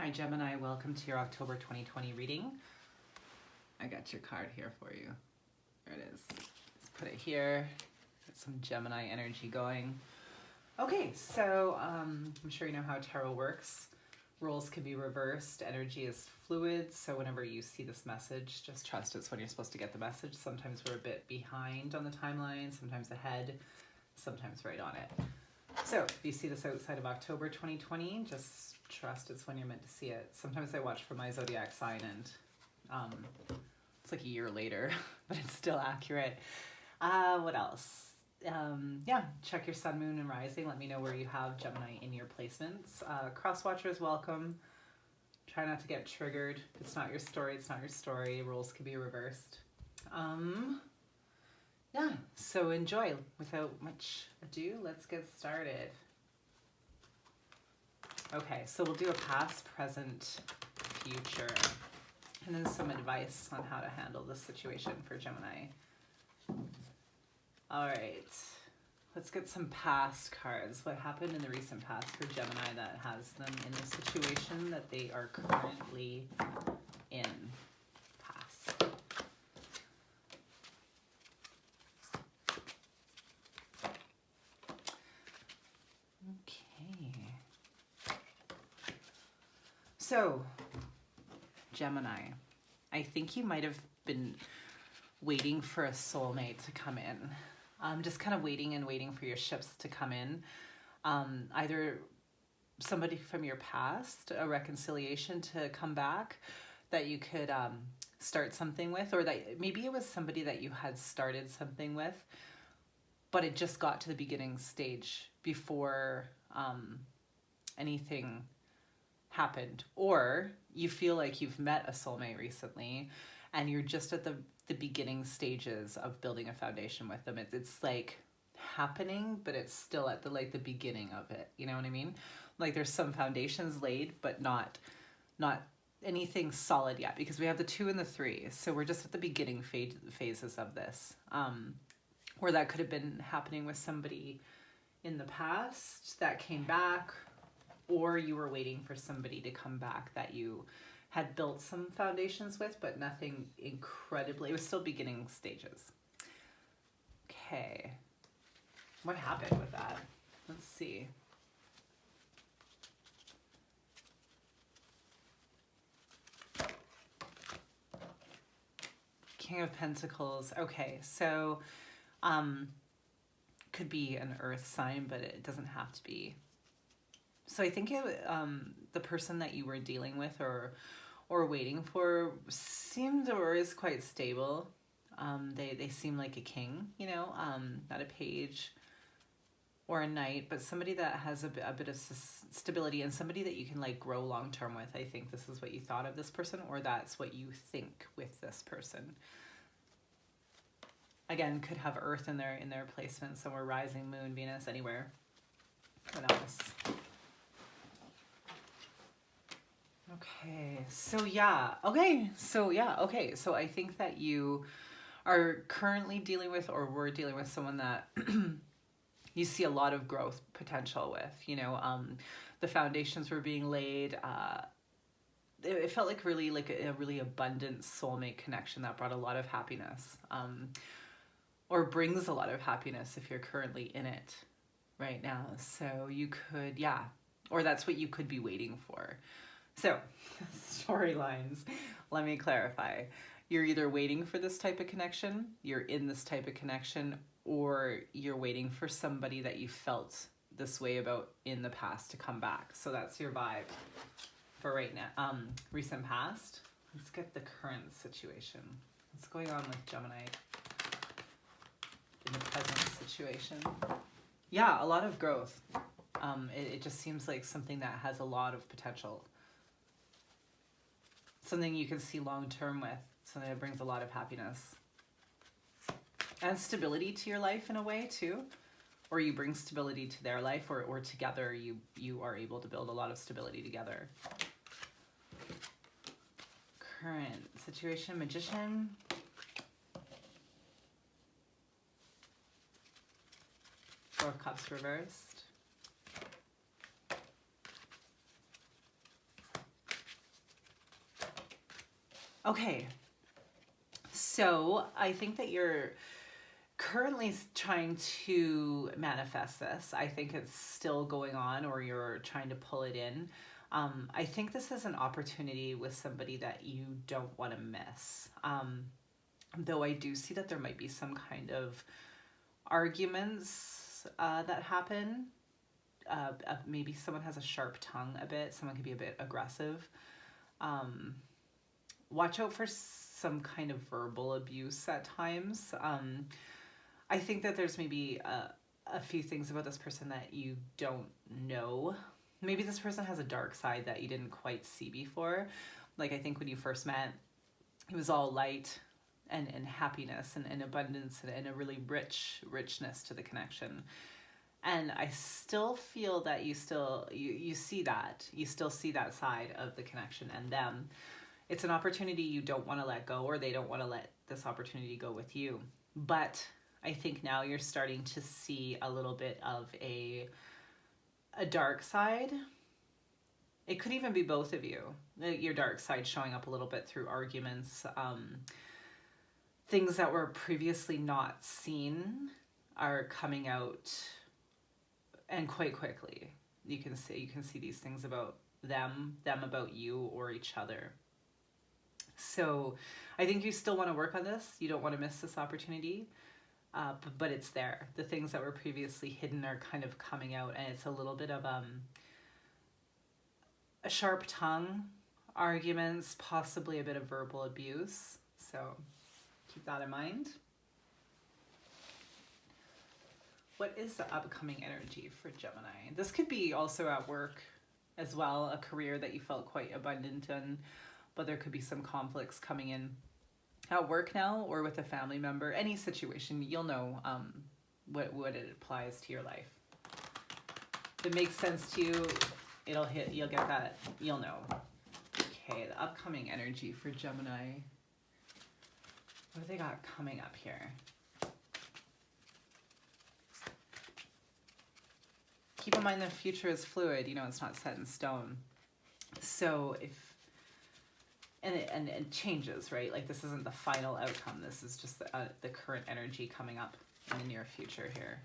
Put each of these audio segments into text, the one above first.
Hi Gemini, welcome to your October 2020 reading. I got your card here for you. There it is. Let's put it here. Get some Gemini energy going. Okay, so I'm sure you know how tarot works. Roles can be reversed. Energy is fluid, so whenever you see this message, just trust it's when you're supposed to get the message. Sometimes we're a bit behind on the timeline, sometimes ahead, sometimes right on it. So if you see this outside of October 2020, just trust it's when you're meant to see it. Sometimes I watch for my zodiac sign and it's like a year later, but it's still accurate. What else? Yeah, check your sun, moon, and rising. Let me know where you have Gemini in your placements. Cross watchers, welcome. Try not to get triggered. If it's not your story, it's not your story. Roles can be reversed. Yeah, so enjoy. Without much ado, let's get started. Okay, so we'll do a past, present, future, and then some advice on how to handle this situation for Gemini. All right, let's get some past cards. What happened in the recent past for Gemini that has them in the situation that they are currently in? Past. So, Gemini, I think you might have been waiting for a soulmate to come in. Just kind of waiting and waiting for your ships to come in. Either somebody from your past, a reconciliation to come back that you could start something with, or that maybe it was somebody that you had started something with, but it just got to the beginning stage before anything happened. Or you feel like you've met a soulmate recently and you're just at the beginning stages of building a foundation with them. It's like happening, but it's still at the beginning of it. You know what I mean? Like there's some foundations laid, but not anything solid yet, because we have the 2 and the 3. So we're just at the beginning phases of this. Or that could have been happening with somebody in the past that came back, or you were waiting for somebody to come back that you had built some foundations with, but nothing incredibly, it was still beginning stages. Okay, what happened with that? Let's see. King of Pentacles. Okay, so could be an earth sign, but it doesn't have to be. So I think the person that you were dealing with or waiting for seemed or is quite stable. They seem like a king, you know, not a page or a knight, but somebody that has a bit of stability and somebody that you can like grow long term with. I think this is what you thought of this person, or that's what you think with this person. Again, could have earth in their placement, somewhere, rising, moon, Venus, anywhere. What else? Okay, so yeah, okay, so I think that you are currently dealing with, or were dealing with, someone that you see a lot of growth potential with, you know. The foundations were being laid. It felt like really like a really abundant soulmate connection that brought a lot of happiness, or brings a lot of happiness if you're currently in it right now. So you could, yeah, or that's what you could be waiting for. So, storylines, let me clarify. You're either waiting for this type of connection, you're in this type of connection, or you're waiting for somebody that you felt this way about in the past to come back. So that's your vibe for right now. Recent past. Let's get the current situation. What's going on with Gemini in the present situation? Yeah, a lot of growth. It just seems like something that has a lot of potential. Something you can see long-term with, something that brings a lot of happiness. And stability to your life in a way too. Or you bring stability to their life, or together you are able to build a lot of stability together. Current situation, Magician. Four of Cups reversed. Okay, so I think that you're currently trying to manifest this. I think it's still going on, or you're trying to pull it in. I think this is an opportunity with somebody that you don't want to miss. Though I do see that there might be some kind of arguments that happen. Maybe someone has a sharp tongue a bit. Someone can be a bit aggressive. Watch out for some kind of verbal abuse at times. I think that there's maybe a few things about this person that you don't know. Maybe this person has a dark side that you didn't quite see before. Like, I think when you first met, it was all light and happiness and abundance and a really richness to the connection. And I still feel that you see that. You still see that side of the connection and them. It's an opportunity you don't want to let go, or they don't want to let this opportunity go with you. But I think now you're starting to see a little bit of a dark side. It could even be both of you. Your dark side showing up a little bit through arguments. Things that were previously not seen are coming out, and quite quickly. You can see these things about them about you or each other. So I think you still want to work on this. You don't want to miss this opportunity. But it's there. The things that were previously hidden are kind of coming out, and it's a little bit of a sharp tongue, arguments, possibly a bit of verbal abuse. So keep that in mind. What is the upcoming energy for Gemini? This could be also at work as well, a career that you felt quite abundant in, but there could be some conflicts coming in at work now, or with a family member. Any situation, you'll know what it applies to your life. If it makes sense to you, it'll hit, you'll get that, you'll know. Okay, the upcoming energy for Gemini. What do they got coming up here? Keep in mind the future is fluid, you know, it's not set in stone. So if, and it changes, right? Like, this isn't the final outcome. This is just the current energy coming up in the near future here.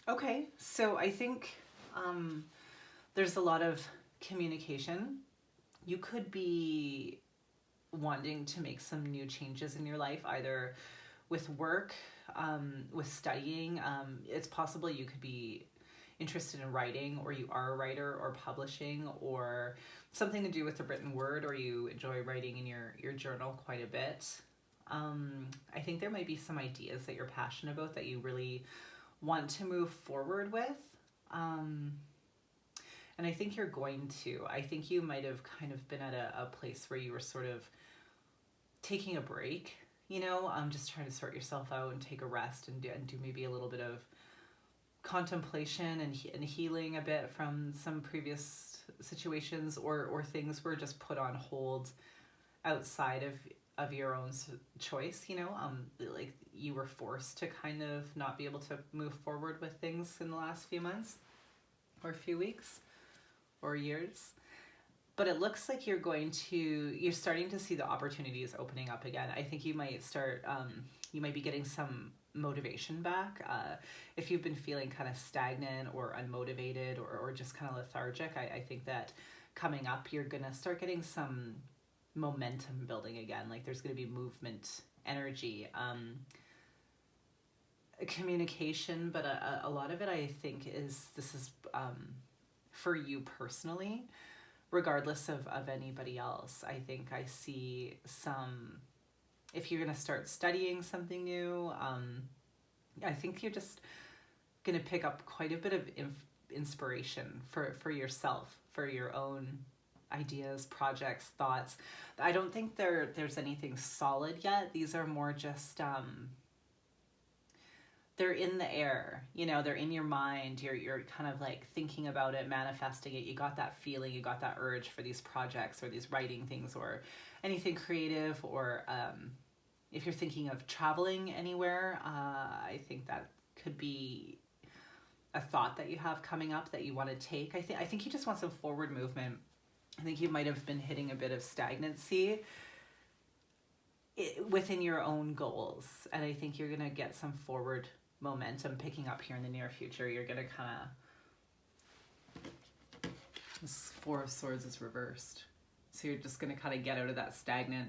Okay, so I think there's a lot of communication. You could be wanting to make some new changes in your life, either with work, with studying. It's possible you could be interested in writing, or you are a writer, or publishing, or something to do with the written word, or you enjoy writing in your journal quite a bit. I think there might be some ideas that you're passionate about that you really want to move forward with. And I think you're going to. I think you might have kind of been at a place where you were sort of taking a break, you know, just trying to sort yourself out and take a rest and do maybe a little bit of contemplation and healing a bit from some previous situations, or things were just put on hold outside of your own choice, you know, like you were forced to kind of not be able to move forward with things in the last few months or few weeks or years. But it looks like you're starting to see the opportunities opening up again. I think you might start, you might be getting some motivation back. If you've been feeling kind of stagnant or unmotivated or just kind of lethargic, I think that coming up, you're going to start getting some momentum building again. Like, there's going to be movement, energy, communication, but a lot of it, I think, is for you personally, regardless of anybody else. I think I see some, if you're going to start studying something new, I think you're just going to pick up quite a bit of inspiration for yourself, for your own ideas, projects, thoughts. I don't think there's anything solid yet. These are more just, they're in the air, you know, they're in your mind. You're kind of like thinking about it, manifesting it. You got that feeling, you got that urge for these projects or these writing things or anything creative, or if you're thinking of traveling anywhere, I think that could be a thought that you have coming up that you want to take. I think you just want some forward movement. I think you might have been hitting a bit of stagnancy within your own goals, and I think you're gonna get some forward momentum picking up here in the near future. You're gonna kind of, this Four of Swords is reversed, so you're just gonna kind of get out of that stagnant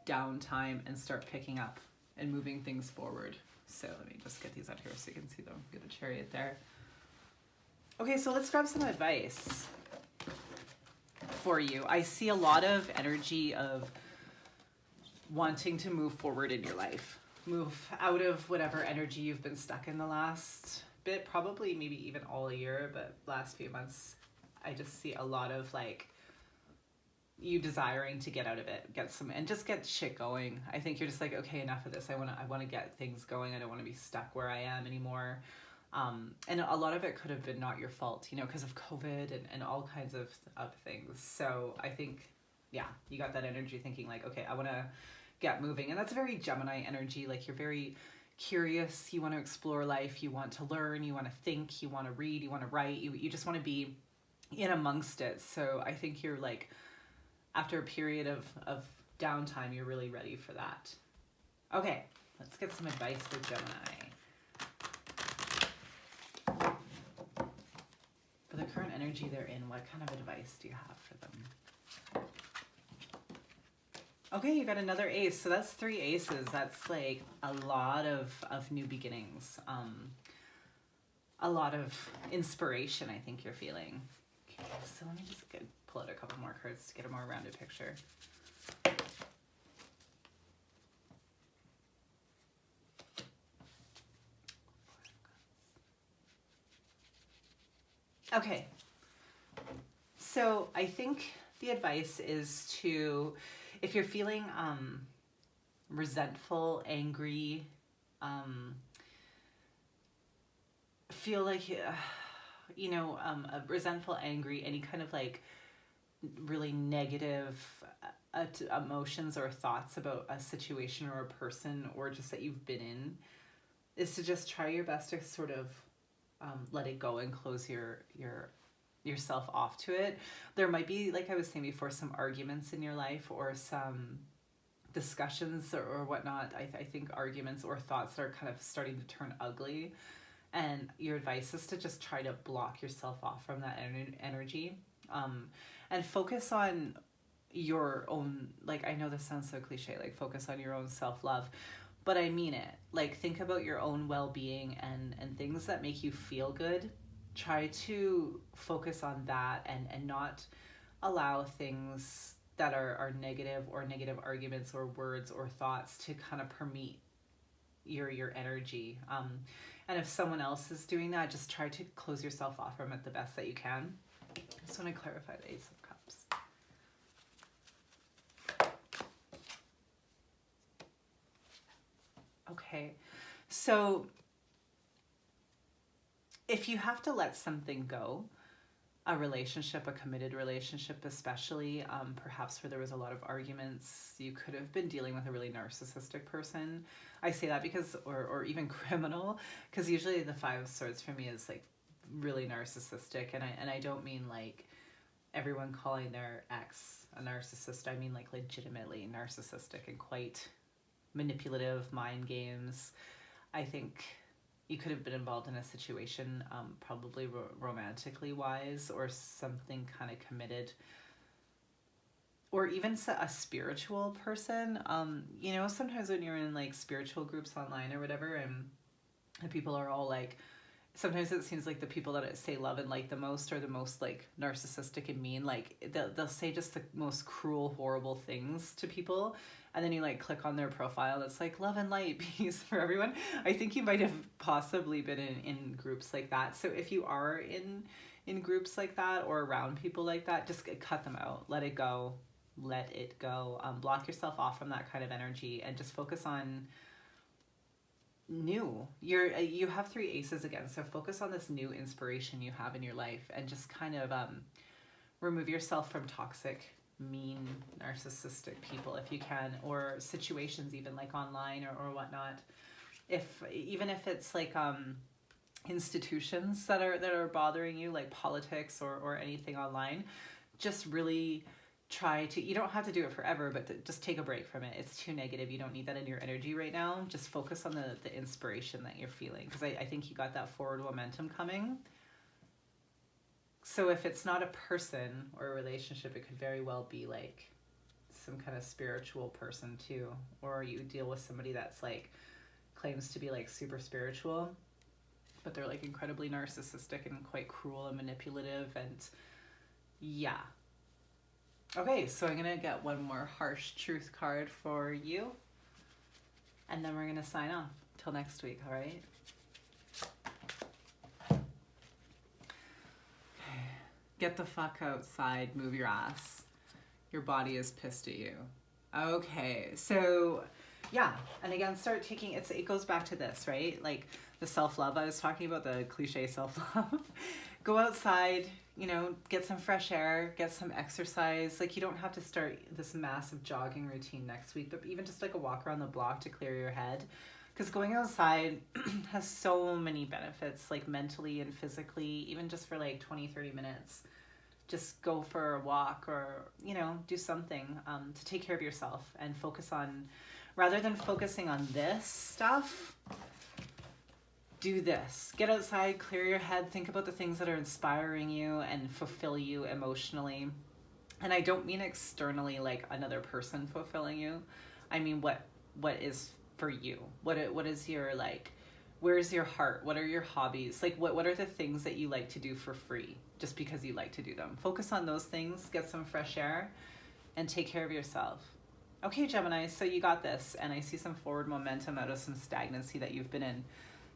downtime and start picking up and moving things forward. So let me just get these out here so you can see them. Get the Chariot there. Okay, so let's grab some advice for you. I see a lot of energy of wanting to move forward in your life. Move out of whatever energy you've been stuck in the last bit, probably maybe even all year, but last few months, I just see a lot of like you desiring to get out of it, and just get shit going. I think you're just like, okay, enough of this. I want to get things going. I don't want to be stuck where I am anymore. And a lot of it could have been not your fault, you know, because of COVID and all kinds of things. So I think, yeah, you got that energy thinking like, okay, I want to get moving. And that's a very Gemini energy. Like, you're very curious. You want to explore life. You want to learn. You want to think. You want to read. You want to write. You just want to be in amongst it. So I think you're like, after a period of downtime, you're really ready for that. Okay, let's get some advice for Gemini. For the current energy they're in, what kind of advice do you have for them? Okay, you got another ace. So that's 3 aces. That's like a lot of new beginnings. A lot of inspiration, I think you're feeling. Okay, so let me just pull out a couple more cards to get a more rounded picture. Okay, so I think the advice is to, if you're feeling resentful, angry, feel like, resentful, angry, any kind of like really negative emotions or thoughts about a situation or a person or just that you've been in, is to just try your best to sort of let it go and close yourself off to it. There might be, like I was saying before, some arguments in your life or some discussions or whatnot. I think arguments or thoughts that are kind of starting to turn ugly, and your advice is to just try to block yourself off from that energy, and focus on your own, like, I know this sounds so cliche, like focus on your own self-love, but I mean it. Like, think about your own well-being and things that make you feel good. Try to focus on that and not allow things that are negative or negative arguments or words or thoughts to kind of permeate your energy. And if someone else is doing that, just try to close yourself off from it the best that you can. I just want to clarify the Ace of Cups. Okay, so if you have to let something go, a relationship, a committed relationship especially, perhaps where there was a lot of arguments, you could have been dealing with a really narcissistic person. I say that because, or even criminal, because usually the 5 of Swords for me is like really narcissistic, and I don't mean like everyone calling their ex a narcissist. I mean like legitimately narcissistic and quite manipulative, mind games. I think you could have been involved in a situation, probably romantically wise, or something kind of committed, or even a spiritual person. Sometimes when you're in like spiritual groups online or whatever, and people are all like, sometimes it seems like the people that say love and light the most are the most like narcissistic and mean. Like they'll say just the most cruel, horrible things to people. And then you like click on their profile that's like love and light, peace for everyone. I think you might have possibly been in groups like that. So if you are in groups like that or around people like that, just cut them out. Let it go. Let it go. Block yourself off from that kind of energy and just focus on new. You have 3 aces again, so focus on this new inspiration you have in your life and just kind of remove yourself from toxic, mean, narcissistic people if you can, or situations even like online or whatnot. Even if it's like institutions that are bothering you, like politics or anything online. Just really try to, you don't have to do it forever, but just take a break from it. It's too negative. You don't need that in your energy right now. Just focus on the inspiration that you're feeling, because I think you got that forward momentum coming. So if it's not a person or a relationship, it could very well be like some kind of spiritual person too, or you deal with somebody that's like claims to be like super spiritual, but they're like incredibly narcissistic and quite cruel and manipulative. And yeah. Okay, so I'm gonna get one more harsh truth card for you, and then we're gonna sign off till next week. All right. Get the fuck outside, move your ass. Your body is pissed at you. Okay, so yeah, and again, start taking, it goes back to this, right? Like the self-love I was talking about, the cliche self-love. Go outside, you know, get some fresh air, get some exercise. Like you don't have to start this massive jogging routine next week, but even just like a walk around the block to clear your head. Because going outside has so many benefits, like mentally and physically, even just for like 20-30 minutes. Just go for a walk or, you know, do something to take care of yourself and focus on, rather than focusing on this stuff, do this. Get outside, clear your head, think about the things that are inspiring you and fulfill you emotionally. And I don't mean externally, like another person fulfilling you. I mean what is for you. What is your, like, where's your heart? What are your hobbies? Like what are the things that you like to do for free just because you like to do them? Focus on those things, get some fresh air, and take care of yourself. Okay, Gemini, so you got this, and I see some forward momentum out of some stagnancy that you've been in.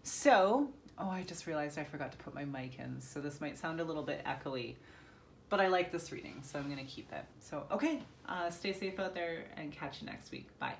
So, oh, I just realized I forgot to put my mic in, so this might sound a little bit echoey, but I like this reading, so I'm gonna keep it. So, okay, stay safe out there and catch you next week. Bye.